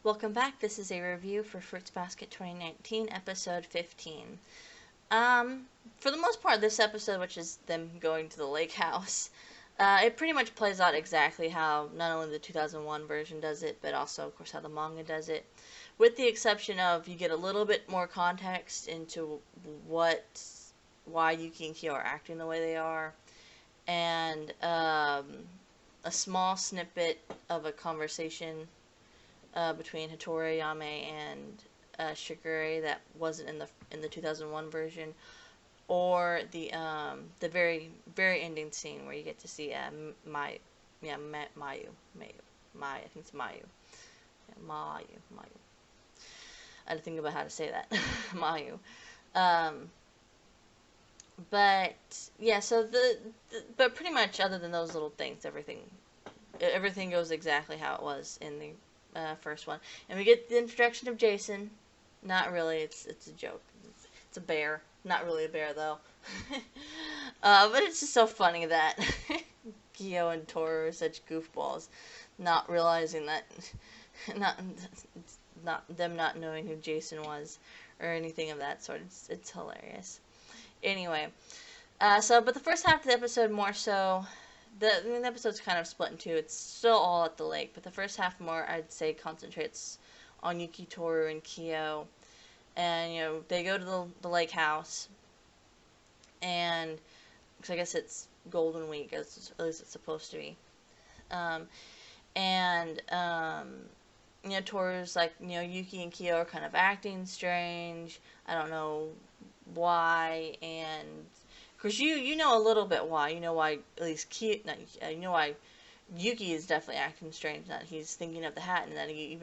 Welcome back. This is a review for Fruits Basket 2019, episode 15. For the most part, this episode, which is them going to the lake house, it pretty much plays out exactly how not only the 2001 version does it, but also, of course, how the manga does it. With the exception of you get a little bit more context into why Yuki and Kyo are acting the way they are, and a small snippet of a conversation between Hattori Ayame and Shigure that wasn't in the 2001 version, or the very ending scene where you get to see Mayu, I think it's Mayu, yeah, Mayu. I had to think about how to say that, Mayu. Um, but yeah, so but pretty much other than those little things, everything goes exactly how it was in the first one. And we get the introduction of Jason. Not really, it's a joke. It's a bear. Not really a bear, though. But it's just so funny that Kyo and Toru are such goofballs, not realizing that, not, not them not knowing who Jason was, or anything of that sort. It's hilarious. Anyway, but the first half of the episode more so, the episode's kind of split in two. It's still all at the lake, but the first half more, I'd say, concentrates on Yuki, Toru, and Kyo. And, they go to the lake house, and, cause I guess it's Golden Week, at least it's supposed to be. Um, and, Toru's like, Yuki and Kyo are kind of acting strange. I don't know why, and of course you know a little bit why. You know why at least you know why Yuki is definitely acting strange. That he's thinking of the hat, and that he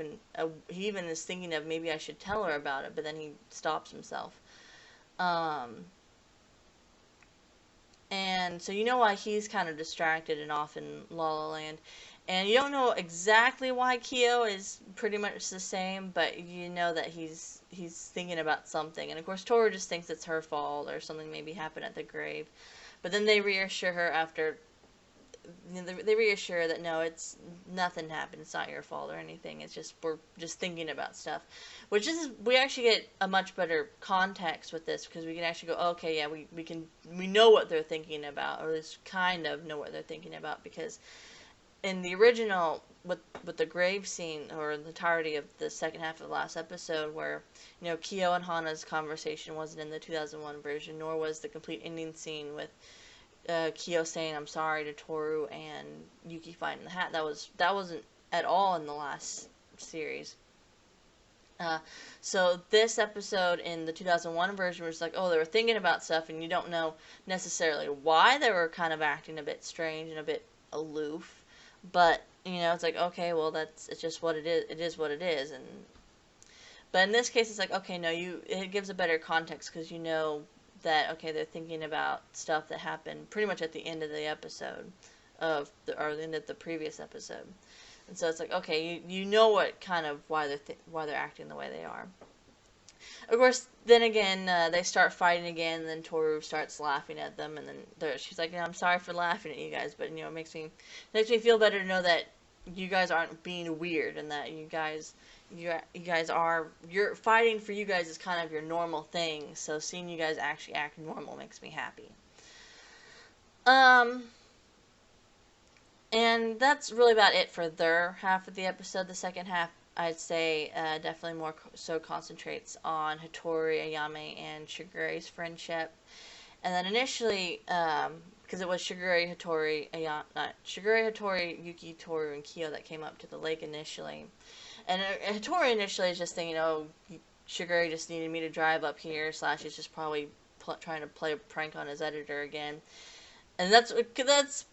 even is thinking of maybe I should tell her about it, but then he stops himself. Um, and so you know why he's kind of distracted and off in La La Land. And you don't know exactly why Kyo is pretty much the same, but you know that he's thinking about something. And of course, Toru just thinks it's her fault or something maybe happened at the grave. But then they reassure her after. They reassure that no, it's nothing happened. It's not your fault or anything. It's just we're just thinking about stuff, which is we actually get a much better context with this because we can actually go, oh, okay, yeah, we know what they're thinking about, or at least kind of know what they're thinking about because in the original with the grave scene or the entirety of the second half of the last episode where Kyo and Hana's conversation wasn't in the 2001 version, nor was the complete ending scene with Kyo saying I'm sorry to Toru and Yuki finding the hat. That wasn't at all in the last series. So this episode in the 2001 version was like, oh, they were thinking about stuff, and you don't know necessarily why they were kind of acting a bit strange and a bit aloof. But it's like, okay, well, it's just what it is. It is what it is, but in this case, it's like, okay, no, it gives a better context because you know that okay, they're thinking about stuff that happened pretty much at the end of the episode or the end of the previous episode, and so it's like, okay, you know what kind of why they're acting the way they are. Of course, then again, they start fighting again, and then Toru starts laughing at them, and then she's like, I'm sorry for laughing at you guys, but it makes me feel better to know that you guys aren't being weird, and that you guys are you're fighting for you guys is kind of your normal thing. So seeing you guys actually act normal makes me happy. And that's really about it for their half of the episode. The second half, I'd say, definitely more so concentrates on Hattori Ayame and Shigure's friendship. And then initially, because it was Shigure, Hattori, Yuki, Toru, and Kyo that came up to the lake initially. And Hattori initially is just thinking, Shigure just needed me to drive up here, / he's just probably trying to play a prank on his editor again. And that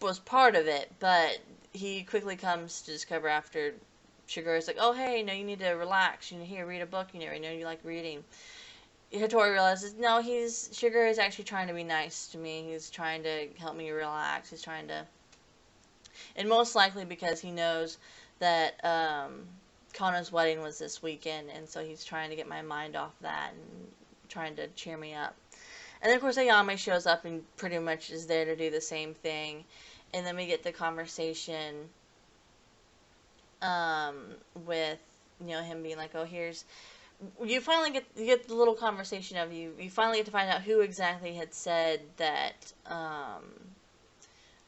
was part of it, but he quickly comes to discover after Shigure's like, oh, hey, no, you need to relax. You need to read a book. I know you like reading. Hattori realizes, no, Shigure is actually trying to be nice to me. He's trying to help me relax. He's trying to... And most likely because he knows that Kano's wedding was this weekend, and so he's trying to get my mind off that and trying to cheer me up. And then, of course, Ayame shows up and pretty much is there to do the same thing. And then we get the conversation with him being like, oh, here's, you finally get the little conversation of you finally get to find out who exactly had said that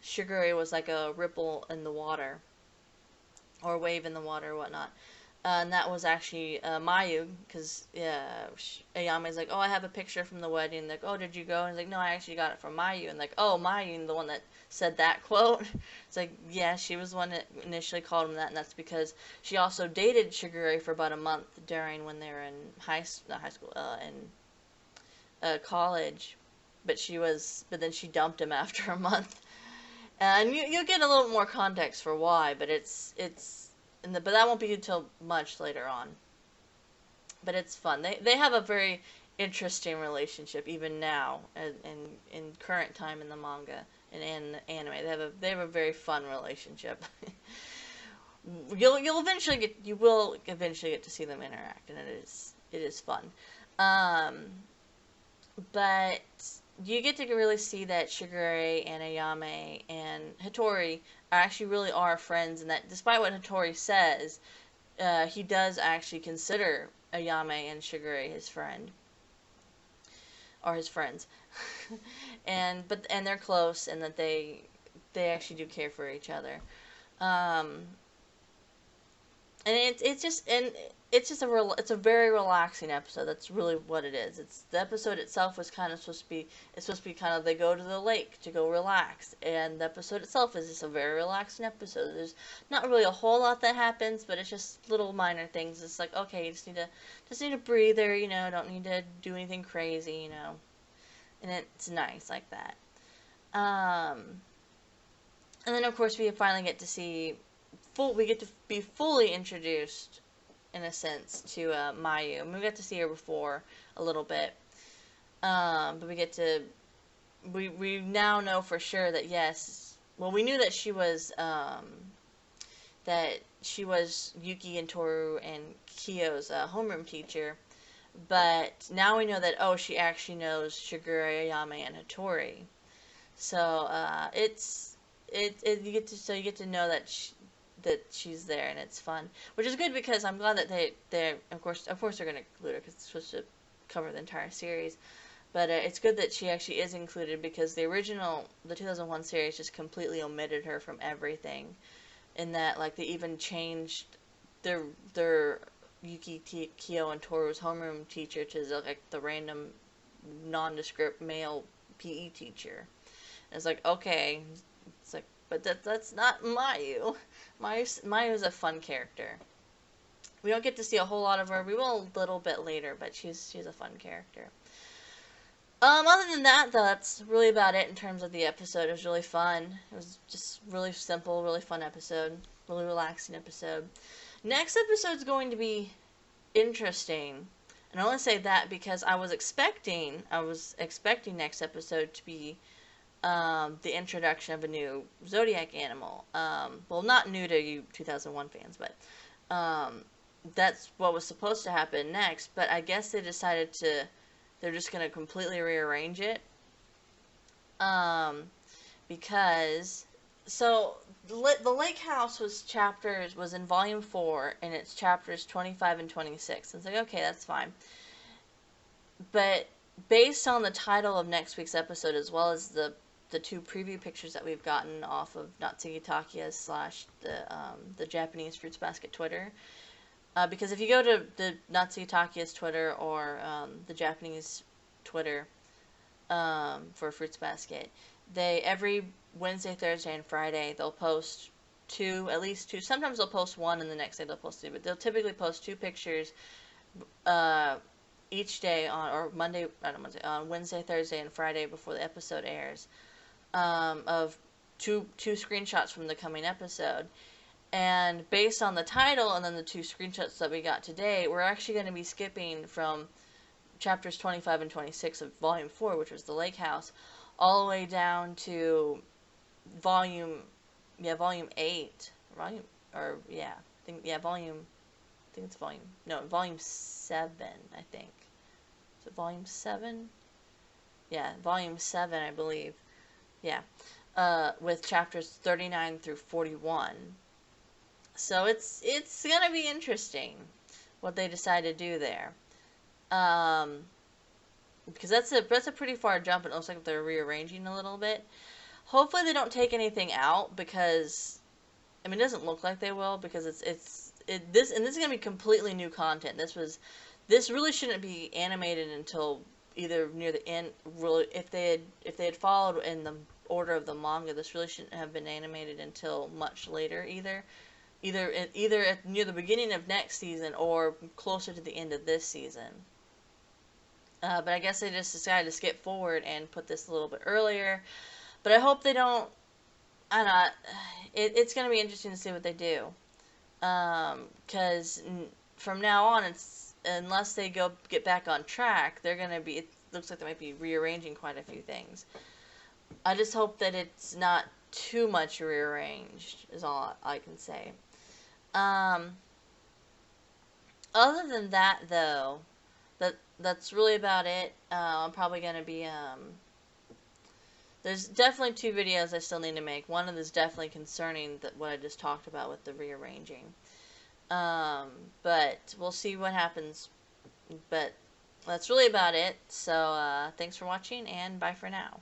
Shigure was like a ripple in the water, or a wave in the water, or whatnot. And that was actually Mayu, because Ayame's like, oh, I have a picture from the wedding. Like, oh, did you go? And he's like, no, I actually got it from Mayu. And like, oh, Mayu, the one that said that quote. It's like, yeah, she was the one that initially called him that, and that's because she also dated Shigure for about a month during when they were in college. But then she dumped him after a month. And you'll get a little more context for why, but but that won't be until much later on. But it's fun. They have a very interesting relationship even now, in current time in the manga and in the anime. They have a very fun relationship. You will eventually get to see them interact, and it is fun. But you get to really see that Shigure and Ayame and Hattori actually really are friends, and that despite what Hattori says, he does actually consider Ayame and Shigure his friend, or his friends, and they're close, and that they actually do care for each other. And it's a very relaxing episode. That's really what it is. The episode itself was kind of supposed to be kind of, they go to the lake to go relax, and the episode itself is just a very relaxing episode. There's not really a whole lot that happens, but it's just little minor things. It's like, okay, you just need a breather, don't need to do anything crazy, and it's nice like that. And then of course we finally get to see. We get to be fully introduced, in a sense, to Mayu. I mean, we got to see her before a little bit, but we now know for sure that yes. Well, we knew that she was Yuki and Toru and Kyo's homeroom teacher, but now we know that she actually knows Shigure, Ayame, and Hattori. So you get to know that she's there, and it's fun, which is good, because I'm glad that they of course they're going to include her, because it's supposed to cover the entire series, but it's good that she actually is included, because the 2001 series just completely omitted her from everything, in that like they even changed their Yuki, Kyo, and Toru's homeroom teacher to the random nondescript male PE teacher. And it's like, okay, it's like, but that's not Mayu. Mayu's a fun character. We don't get to see a whole lot of her. We will a little bit later, but she's a fun character. Other than that, though, that's really about it in terms of the episode. It was really fun. It was just really simple, really fun episode. Really relaxing episode. Next episode's going to be interesting. And I only say that because I was expecting next episode to be the introduction of a new Zodiac animal. Well, not new to you 2001 fans, but that's what was supposed to happen next. But I guess they decided they're just going to completely rearrange it. Because, so, the Lake House was in Volume 4, and it's chapters 25 and 26. And it's like, okay, that's fine. But based on the title of next week's episode, as well as the two preview pictures that we've gotten off of Natsuki Takiya's / the Japanese Fruits Basket Twitter, because if you go to the Natsuki Takiya's Twitter or the Japanese Twitter for Fruits Basket, every Wednesday, Thursday, and Friday they'll post at least two. Sometimes they'll post one, and the next day they'll post two, but they'll typically post two pictures each day on Wednesday, Thursday, and Friday before the episode airs, of two screenshots from the coming episode. And based on the title and then the two screenshots that we got today, we're actually going to be skipping from chapters 25 and 26 of Volume 4, which was the Lake House, all the way down to Volume 8. Volume Volume 7, I think. Is it Volume 7? Yeah, Volume 7, I believe. Yeah. With chapters 39 through 41. So it's gonna be interesting. what they decide to do there. Because that's a pretty far jump. It looks like they're rearranging a little bit. Hopefully they don't take anything out, because I mean, it doesn't look like they will, because this is gonna be completely new content. This really shouldn't be animated until either near the end. Really, if they had followed in the order of the manga, this really shouldn't have been animated until much later, either at near the beginning of next season or closer to the end of this season. But I guess they just decided to skip forward and put this a little bit earlier. But I hope they don't. I don't know. It's going to be interesting to see what they do. Because from now on, unless they get back on track, they're going to be. It looks like they might be rearranging quite a few things. I just hope that it's not too much rearranged, is all I can say. Other than that, though, that's really about it. I'm probably going to be, there's definitely 2 videos I still need to make. One of them is definitely concerning what I just talked about with the rearranging. But we'll see what happens. But that's really about it. So, thanks for watching, and bye for now.